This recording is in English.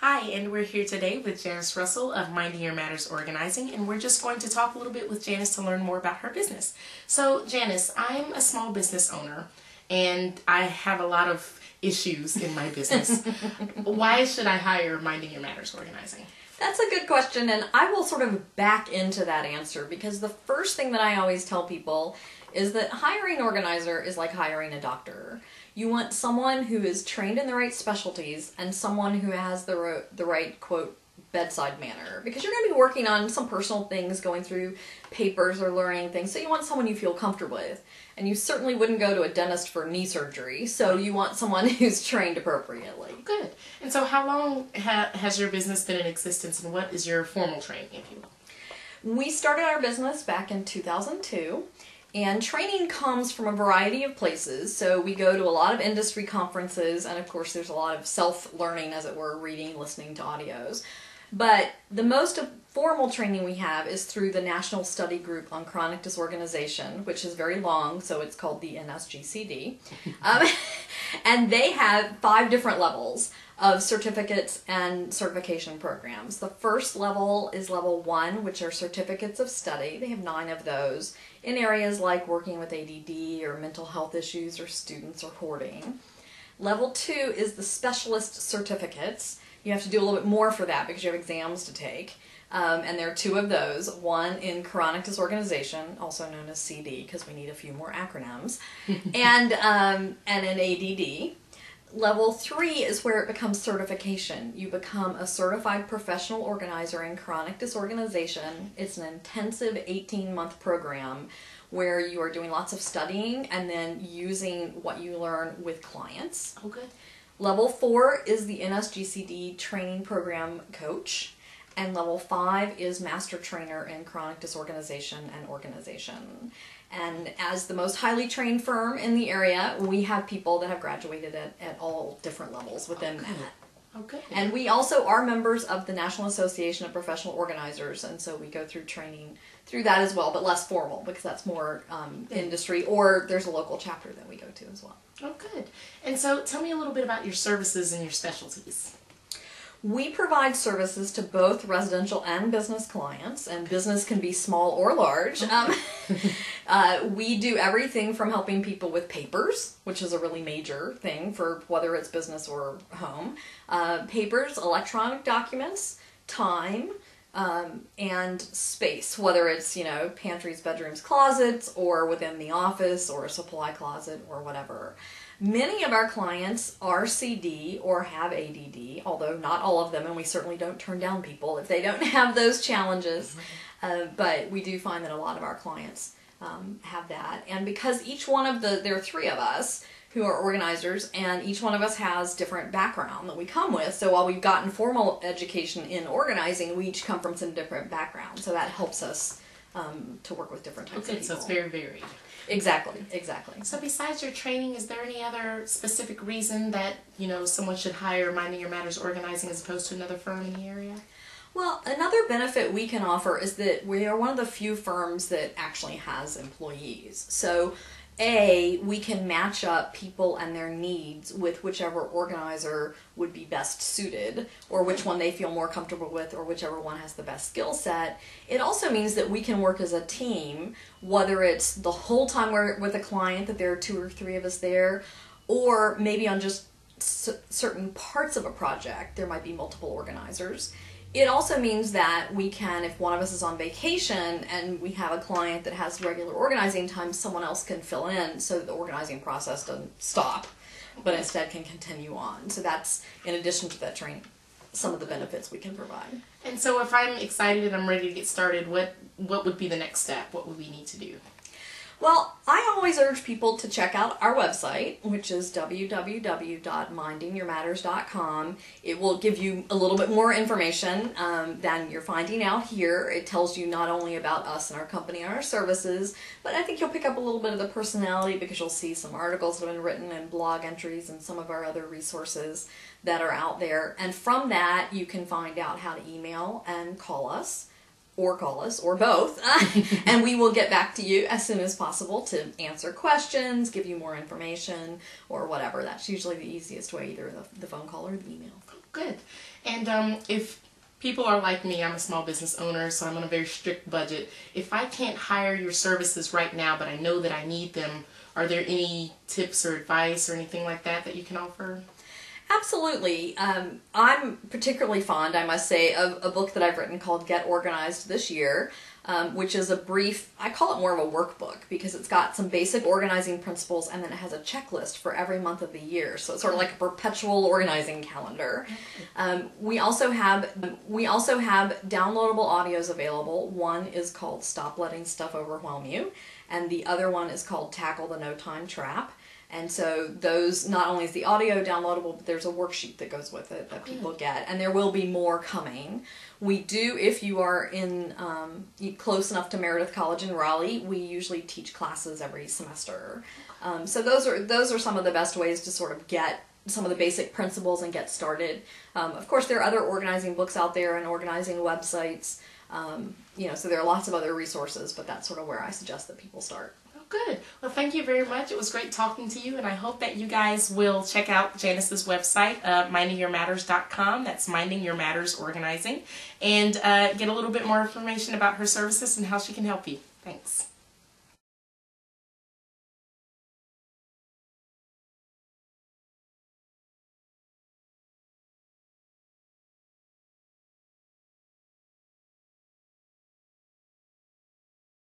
Hi, and we're here today with Janice Russell of Minding Your Matters Organizing, and we're just going to talk a little bit with Janice to learn more about her business. So, Janice, I'm a small business owner, and I have a lot of issues in my business. Why should I hire Minding Your Matters Organizing? That's a good question, and I will sort of back into that answer because the first thing that I always tell people is that hiring an organizer is like hiring a doctor. You want someone who is trained in the right specialties and someone who has the right, quote, bedside manner, because you're going to be working on some personal things, going through papers or learning things, so you want someone you feel comfortable with. And you certainly wouldn't go to a dentist for knee surgery, so you want someone who's trained appropriately. Good. And so how long has your business been in existence, and what is your formal training, if you will? We started our business back in 2002. And training comes from a variety of places. So we go to a lot of industry conferences, and of course there's a lot of self-learning, as it were, reading, listening to audios. But the most formal training we have is through the National Study Group on Chronic Disorganization, which is very long, so it's called the NSGCD. And they have 5 different levels of certificates and certification programs. The first level is level 1, which are certificates of study. They have 9 of those in areas like working with ADD or mental health issues or students or hoarding. Level 2 is the specialist certificates. You have to do a little bit more for that because you have exams to take. And there are 2 of those, one in chronic disorganization, also known as CD, because we need a few more acronyms, and in ADD. Level 3 is where it becomes certification. You become a certified professional organizer in chronic disorganization. It's an intensive 18-month program where you are doing lots of studying and then using what you learn with clients. Oh, good. Level 4 is the NSGCD training program coach. And level 5 is master trainer in chronic disorganization and organization. And as the most highly trained firm in the area, we have people that have graduated at all different levels within that. Okay. And we also are members of the National Association of Professional Organizers, and so we go through training through that as well, but less formal because that's more industry, or there's a local chapter that we go to as well. Oh, good. And so tell me a little bit about your services and your specialties. We provide services to both residential and business clients, and business can be small or large. We do everything from helping people with papers, which is a really major thing for whether it's business or home, papers, electronic documents, time, and space, whether it's, pantries, bedrooms, closets, or within the office, or a supply closet, or whatever. Many of our clients are CD or have ADD, although not all of them, and we certainly don't turn down people if they don't have those challenges. But we do find that a lot of our clients have that. And because each one of there are 3 of us who are organizers, and each one of us has different background that we come with. So while we've gotten formal education in organizing, we each come from some different backgrounds. So that helps us to work with different types of people. So it's very varied. Exactly. So besides your training, is there any other specific reason that, someone should hire Minding Your Matters Organizing as opposed to another firm in the area? Well, another benefit we can offer is that we are one of the few firms that actually has employees. So we can match up people and their needs with whichever organizer would be best suited, or which one they feel more comfortable with, or whichever one has the best skill set. It also means that we can work as a team, whether it's the whole time we're with a client, that there are 2 or 3 of us there, or maybe on just certain parts of a project, there might be multiple organizers. It also means that we can, if one of us is on vacation and we have a client that has regular organizing time, someone else can fill in so that the organizing process doesn't stop, but instead can continue on. So that's, in addition to that training, some of the benefits we can provide. And so if I'm excited and I'm ready to get started, what would be the next step? What would we need to do? Well, I always urge people to check out our website, which is www.mindingyourmatters.com. It will give you a little bit more information than you're finding out here. It tells you not only about us and our company and our services, but I think you'll pick up a little bit of the personality because you'll see some articles that have been written and blog entries and some of our other resources that are out there. And from that, you can find out how to email and call us. Or call us, or both, and we will get back to you as soon as possible to answer questions, give you more information, or whatever. That's usually the easiest way, either the phone call or the email. Good. And if people are like me, I'm a small business owner, so I'm on a very strict budget. If I can't hire your services right now, but I know that I need them, are there any tips or advice or anything like that that you can offer? Absolutely. I'm particularly fond, I must say, of a book that I've written called Get Organized This Year, which is a brief, I call it more of a workbook because it's got some basic organizing principles and then it has a checklist for every month of the year. So it's sort of like a perpetual organizing calendar. We also have downloadable audios available. One is called Stop Letting Stuff Overwhelm You, and the other one is called Tackle the No Time Trap. And so those, not only is the audio downloadable, but there's a worksheet that goes with it that people get, and there will be more coming. We do, if you are in close enough to Meredith College in Raleigh, we usually teach classes every semester. So those are some of the best ways to sort of get some of the basic principles and get started. Of course, there are other organizing books out there and organizing websites. So there are lots of other resources, but that's sort of where I suggest that people start. Good. Well, thank you very much. It was great talking to you, and I hope that you guys will check out Janice's website, mindingyourmatters.com. That's Minding Your Matters Organizing, and get a little bit more information about her services and how she can help you. Thanks.